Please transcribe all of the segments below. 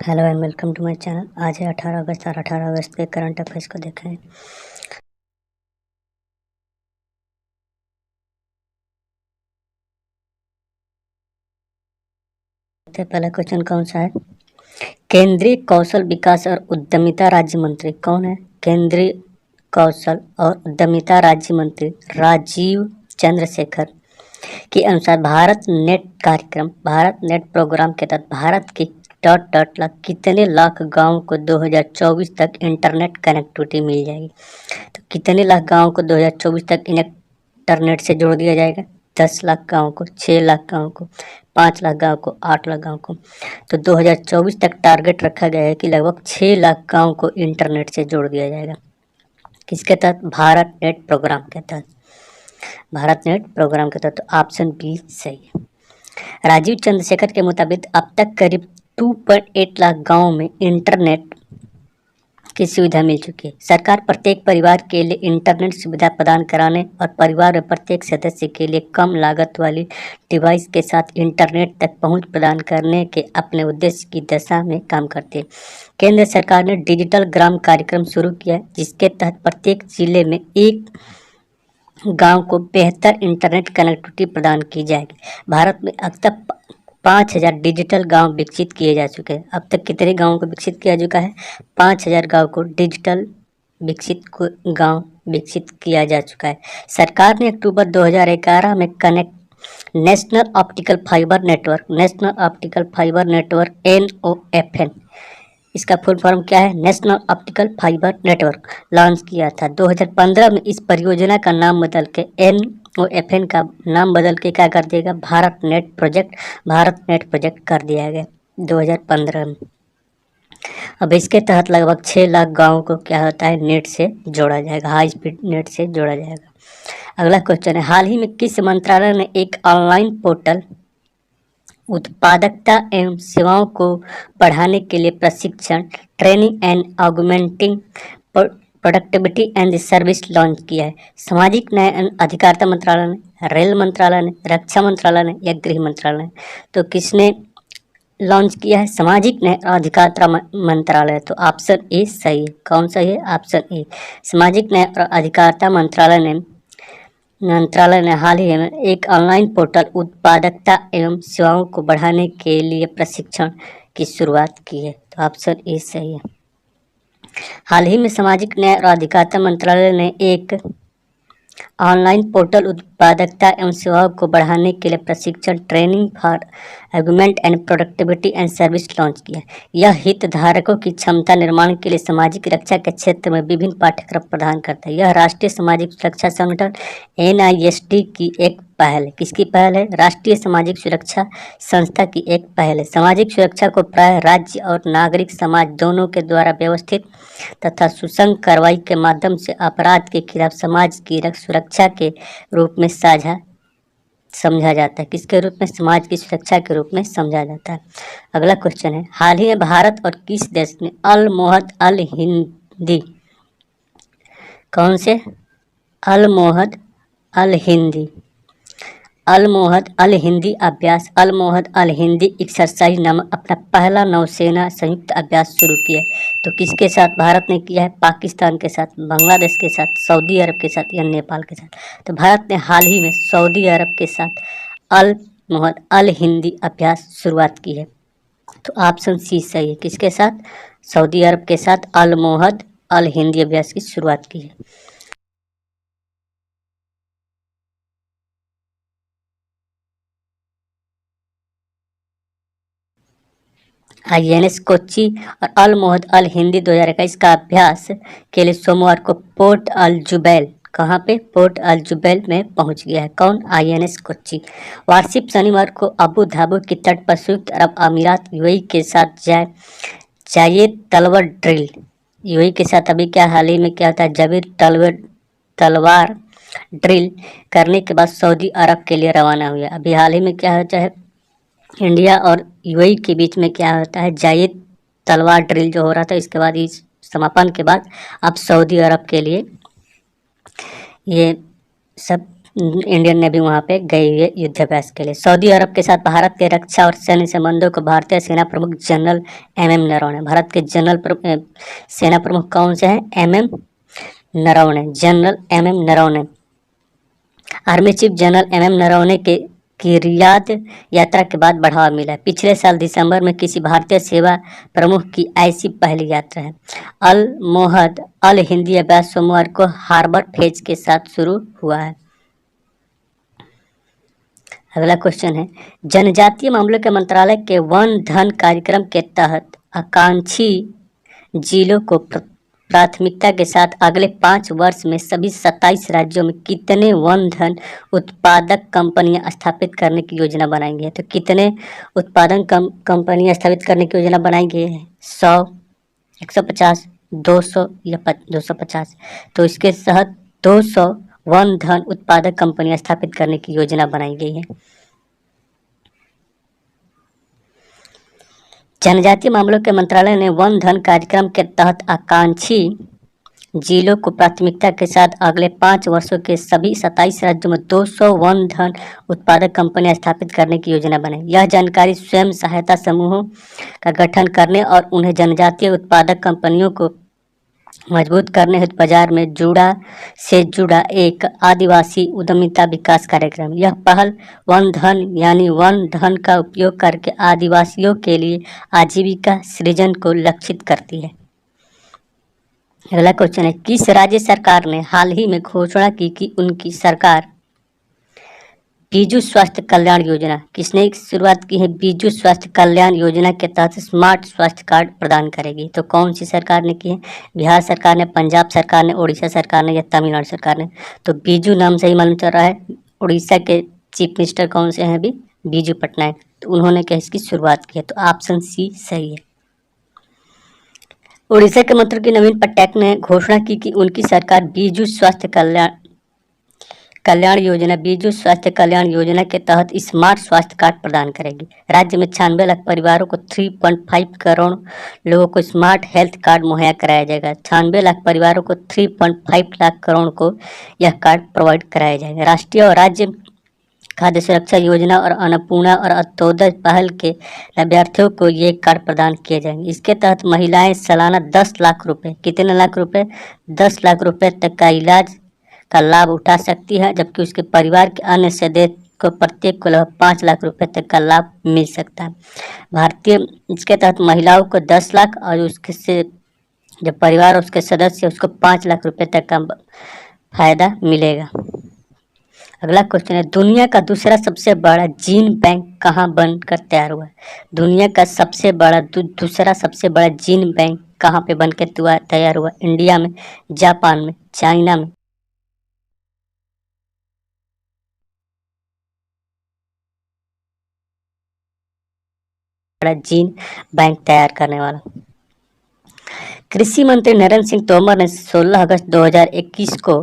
Hello and welcome to my channel. आज है 18 अगस्त और 18 अगस्त के करंट अफेयर्स को देखें। सबसे पहला क्वेश्चन कौन सा है? केंद्रीय कौशल विकास और उद्यमिता राज्य मंत्री कौन है? केंद्रीय कौशल और उद्यमिता राज्य मंत्री राजीव चंद्रशेखर के अनुसार भारत नेट प्रोग्राम के तहत भारत के लाख कितने लाख गाँव को 2024 तक इंटरनेट कनेक्टिविटी मिल जाएगी? तो कितने लाख गाँव को 2024 तक इंटरनेट से जोड़ दिया जाएगा? 10 लाख गाँव को, 6 लाख गाँव को, 5 लाख गाँव को, 8 लाख गाँव को। तो 2024 तक टारगेट रखा गया है कि लगभग 6 लाख गाँव को इंटरनेट से जोड़ दिया जाएगा। किसके तहत? भारत नेट प्रोग्राम के तहत। भारत नेट प्रोग्राम के तहत। तो ऑप्शन बी सही है। राजीव चंद्रशेखर के मुताबिक अब तक करीब 2.8 लाख गाँव में इंटरनेट की सुविधा मिल चुकी है। सरकार प्रत्येक परिवार के लिए इंटरनेट सुविधा प्रदान कराने और परिवार में प्रत्येक सदस्य के लिए कम लागत वाली डिवाइस के साथ इंटरनेट तक पहुंच प्रदान करने के अपने उद्देश्य की दिशा में काम करती है। केंद्र सरकार ने डिजिटल ग्राम कार्यक्रम शुरू किया है, जिसके तहत प्रत्येक जिले में एक गांव को बेहतर इंटरनेट कनेक्टिविटी प्रदान की जाएगी। भारत में अब तक 5,000 डिजिटल गांव विकसित किए जा चुके हैं। अब तक कितने गांवों को विकसित किया चुका है? 5,000 गांव को डिजिटल गांव विकसित किया जा चुका है। सरकार ने अक्टूबर 2011 में national optical fibre network NOFN, इसका फुल फॉर्म क्या है? National optical fibre network launch किया था। 2015 में इस परियोजना का नाम बदल के NOFN का नाम बदल के क्या कर दिया? भारत नेट प्रोजेक्ट कर दिया गया 2015 में। अब इसके तहत लगभग 6 लाख गाँव को क्या होता है? नेट से जोड़ा जाएगा, हाई स्पीड नेट से जोड़ा जाएगा। अगला क्वेश्चन है, हाल ही में किस मंत्रालय ने एक ऑनलाइन पोर्टल उत्पादकता एवं सेवाओं को बढ़ाने के लिए प्रशिक्षण, training and augmenting productivity and service launch किया है? सामाजिक न्याय एवं अधिकारिता मंत्रालय ने, रेल मंत्रालय ने, रक्षा मंत्रालय ने या गृह मंत्रालय ने? तो किसने लॉन्च किया है? सामाजिक न्याय और अधिकारिता मंत्रालय। तो ऑप्शन ए सही है। कौन सही है? Option A. सामाजिक न्याय और अधिकारिता मंत्रालय ने हाल ही में एक ऑनलाइन पोर्टल उत्पादकता एवं सेवाओं को बढ़ाने के लिए प्रशिक्षण की शुरुआत की है। तो ऑप्शन ए सही है। हाल ही में सामाजिक न्याय और अधिकारिता मंत्रालय ने एक ऑनलाइन पोर्टल उत्पादकता एवं सेवाओं को बढ़ाने के लिए प्रशिक्षण, training for augment and productivity and service launch किया। यह हितधारकों की क्षमता निर्माण के लिए सामाजिक रक्षा के क्षेत्र में विभिन्न पाठ्यक्रम प्रदान करता है। यह राष्ट्रीय सामाजिक सुरक्षा संगठन NIST की एक पहल है। किसकी पहल है? राष्ट्रीय सामाजिक सुरक्षा संस्था की एक पहल है। सामाजिक सुरक्षा को प्राय राज्य और नागरिक समाज दोनों के द्वारा व्यवस्थित तथा सुसंग कार्रवाई के माध्यम से अपराध के खिलाफ समाज की सुरक्षा के रूप में समझा जाता है। किसके रूप में? समाज की सुरक्षा के रूप में समझा जाता है। अगला क्वेश्चन है, हाल ही में भारत और किस देश ने अल-मोहद अल-हिंदी एक्सरसाइज नामक अपना पहला नौसेना संयुक्त अभ्यास शुरू किया? तो किसके साथ भारत ने किया है? पाकिस्तान के साथ, बांग्लादेश के साथ, सऊदी अरब के साथ या नेपाल के साथ? तो भारत ने हाल ही में सऊदी अरब के साथ अल-मोहद अल-हिंदी अभ्यास शुरुआत की है। तो ऑप्शन सी सही है। किसके साथ? सऊदी अरब के साथ अल-मोहद अल-हिंदी अभ्यास की शुरुआत की है। INS कोच्चि और अल-मोहद अल-हिंदी 2021 का अभ्यास के लिए सोमवार को पोर्ट अल जुबैल, कहाँ पे? पोर्ट अल जुबैल में पहुंच गया है। कौन? INS कोच्चि। वार्षिक शनिवार को अबू धाबी की तट पर संयुक्त अरब अमीरात UAE के साथ जायद तलवार ड्रिल, UAE के साथ अभी क्या हाल ही में क्या होता है? जायद तलवार ड्रिल करने के बाद सऊदी अरब के लिए रवाना हुआ। अभी हाल ही में क्या होता है? इंडिया और UAE के बीच में क्या होता है? जायद तलवार ड्रिल जो हो रहा था, इसके बाद इस समापन के बाद अब सऊदी अरब के लिए ये सब इंडियन नेवी वहाँ पे गई हुई है युद्धाभ्यास के लिए। सऊदी अरब के साथ भारत के रक्षा और सैन्य संबंधों को भारतीय सेना प्रमुख जनरल MM नरवणे, भारत के सेना प्रमुख कौन से हैं? MM Naravane, general MM Naravane. Army chief general MM Naravane की रियाद यात्रा के बाद बढ़ावा मिला है। पिछले साल दिसंबर में किसी भारतीय सेवा प्रमुख की ऐसी पहली यात्रा है। अल मोहद अल हिंदी अभ्यास सोमवार को हार्बर फेज के साथ शुरू हुआ है। अगला क्वेश्चन है, जनजातीय मामलों के मंत्रालय के वन धन कार्यक्रम के तहत आकांक्षी जिलों को प्राथमिकता के साथ अगले 5 वर्ष में सभी 27 राज्यों में कितने वन धन उत्पादक कंपनियां स्थापित करने की योजना बनाएंगे? तो कितने उत्पादन कंपनियां स्थापित करने की योजना बनाएंगे? 100, 150, 200 या 250। तो इसके तहत 200 वन धन उत्पादक कंपनियां स्थापित करने की योजना बनाई गई है। जनजातीय मामलों के मंत्रालय ने वन धन कार्यक्रम के तहत आकांक्षी जिलों को प्राथमिकता के साथ अगले 5 वर्षों के सभी 27 राज्यों में 200 वन धन उत्पादक कंपनियां स्थापित करने की योजना बनाई। यह जानकारी स्वयं सहायता समूहों का गठन करने और उन्हें जनजातीय उत्पादक कंपनियों को मजबूत करने हेतु बाजार में जुड़ा एक आदिवासी उद्यमिता विकास कार्यक्रम। यह पहल वन धन यानी वन धन का उपयोग करके आदिवासियों के लिए आजीविका सृजन को लक्षित करती है। अगला क्वेश्चन है, किस राज्य सरकार ने हाल ही में घोषणा की कि उनकी सरकार बीजू स्वास्थ्य कल्याण योजना, किसने शुरुआत की है? बीजू स्वास्थ्य कल्याण योजना के तहत स्मार्ट स्वास्थ्य कार्ड प्रदान करेगी। तो कौन सी सरकार ने की है? बिहार सरकार ने, पंजाब सरकार ने, उड़ीसा सरकार ने या तमिलनाडु सरकार ने? तो बीजू नाम से ही मालूम चल रहा है। उड़ीसा के चीफ मिनिस्टर कौन से हैं अभी? बीजू पटनायक। तो उन्होंने क्या इसकी शुरुआत की है? तो ऑप्शन सी सही है। उड़ीसा के मंत्री नवीन पटनायक ने घोषणा की कि उनकी सरकार बीजू स्वास्थ्य कल्याण योजना के तहत स्मार्ट स्वास्थ्य कार्ड प्रदान करेगी। राज्य में 96 लाख परिवारों को 3.5 करोड़ लोगों को स्मार्ट हेल्थ कार्ड मुहैया कराया जाएगा। 96 लाख परिवारों को 3.5 लाख करोड़ को यह कार्ड प्रोवाइड कराया जाएगा। राष्ट्रीय और राज्य खाद्य सुरक्षा योजना और अन्नपूर्णा और अंत्योदय पहल के लाभार्थियों को ये कार्ड प्रदान किए जाएंगे। इसके तहत महिलाएं सालाना 10 लाख रुपए, कितने लाख रुपए? 10 लाख रुपए तक का इलाज का लाभ उठा सकती है, जबकि उसके परिवार के अन्य सदस्य को प्रत्येक को लगभग 5 लाख रुपए तक का लाभ मिल सकता है। इसके तहत महिलाओं को 10 लाख और उसके से जो परिवार उसके सदस्य उसको 5 लाख रुपए तक का फायदा मिलेगा। अगला क्वेश्चन है, दुनिया का दूसरा सबसे बड़ा जीन बैंक कहाँ बनकर तैयार हुआ है? दुनिया का दूसरा सबसे बड़ा जीन बैंक कहाँ पे बनकर तैयार हुआ? इंडिया में, जापान में, चाइना में? बड़ा जीन बैंक तैयार करने वाला। कृषि मंत्री नरेंद्र सिंह तोमर ने 16 अगस्त 2021 को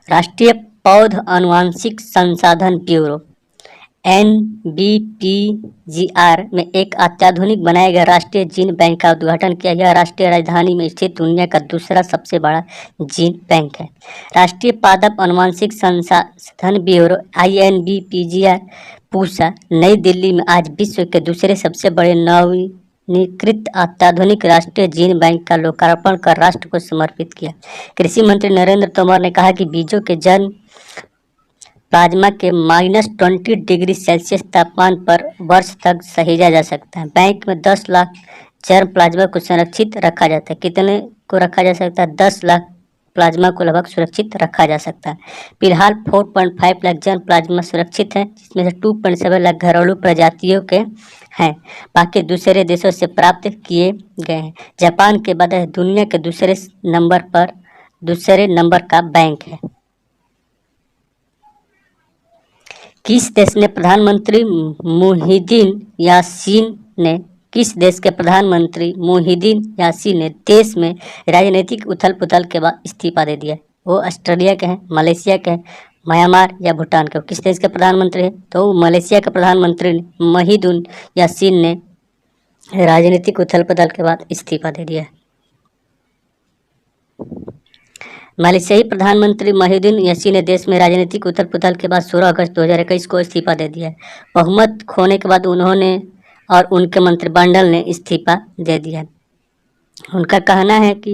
राष्ट्रीय पौध आनुवंशिक संसाधन ब्यूरो NBPGR में एक अत्याधुनिक बनाए गए राष्ट्रीय जीन बैंक का उद्घाटन किया। यह राष्ट्रीय राजधानी में स्थित दुनिया का दूसरा सबसे बड़ा जीन बैंक है। राष्ट्रीय पादप आनुवंशिक संसाधन ब्यूरो INBPGR पूसा नई दिल्ली में आज विश्व के दूसरे सबसे बड़े नवीनीकृत अत्याधुनिक राष्ट्रीय जीन बैंक का लोकार्पण कर राष्ट्र को समर्पित किया। कृषि मंत्री नरेंद्र तोमर ने कहा कि बीजों के जन्म प्लाज्मा के -20 डिग्री सेल्सियस तापमान पर वर्ष तक सहेजा जा सकता है। बैंक में 10 लाख जर्म प्लाज्मा को सुरक्षित रखा जाता है। कितने को रखा जा सकता है? 10 लाख प्लाज्मा को लगभग सुरक्षित रखा जा सकता है। फिलहाल 4.5 लाख जर्म प्लाज्मा सुरक्षित है, जिसमें से 2.7 लाख घरेलू प्रजातियों के हैं, बाकी दूसरे देशों से प्राप्त किए गए हैं। जापान के बाद दुनिया के दूसरे नंबर का बैंक है। किस देश के प्रधानमंत्री मुहिदीन यासीन ने देश में राजनीतिक उथल पुथल के बाद इस्तीफा दे दिया? वो ऑस्ट्रेलिया के हैं, मलेशिया के हैं, म्यांमार या भूटान के? किस देश के प्रधानमंत्री हैं? तो मलेशिया के प्रधानमंत्री मुहिदीन यासीन ने राजनीतिक उथल पुथल के बाद इस्तीफा दे दिया। मलेशियाई प्रधानमंत्री मोहिउद्दीन यासीन ने देश में राजनीतिक उथल पुथल के बाद 16 अगस्त 2021 को इस्तीफा दे दिया है। बहुमत खोने के बाद उन्होंने और उनके मंत्रिमंडल ने इस्तीफा दे दिया है। उनका कहना है कि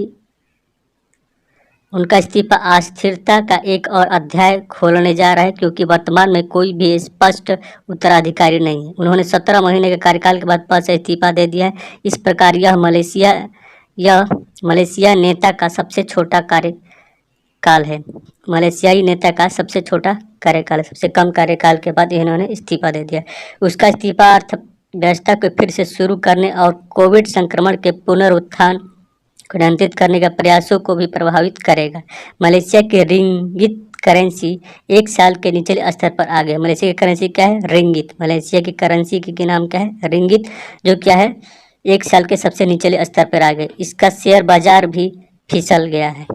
उनका इस्तीफा अस्थिरता का एक और अध्याय खोलने जा रहा है, क्योंकि वर्तमान में कोई भी स्पष्ट उत्तराधिकारी नहीं है। उन्होंने 17 महीने के कार्यकाल के बाद पद से इस्तीफा दे दिया है। इस प्रकार यह मलेशिया नेता का सबसे छोटा कार्यकाल है। मलेशियाई नेता का सबसे छोटा कार्यकाल है। सबसे कम कार्यकाल के बाद इन्होंने इस्तीफा दे दिया। उसका इस्तीफा अर्थव्यवस्था को फिर से शुरू करने और कोविड संक्रमण के पुनरुत्थान को नियंत्रित करने का प्रयासों को भी प्रभावित करेगा। मलेशिया की रिंगित करेंसी 1 साल के निचले स्तर पर आ गई। मलेशिया की करेंसी क्या है? रिंगित। मलेशिया की करेंसी की नाम क्या है? रिंगित, जो क्या है 1 साल के सबसे निचले स्तर पर आ गए। इसका शेयर बाजार भी फिसल गया है।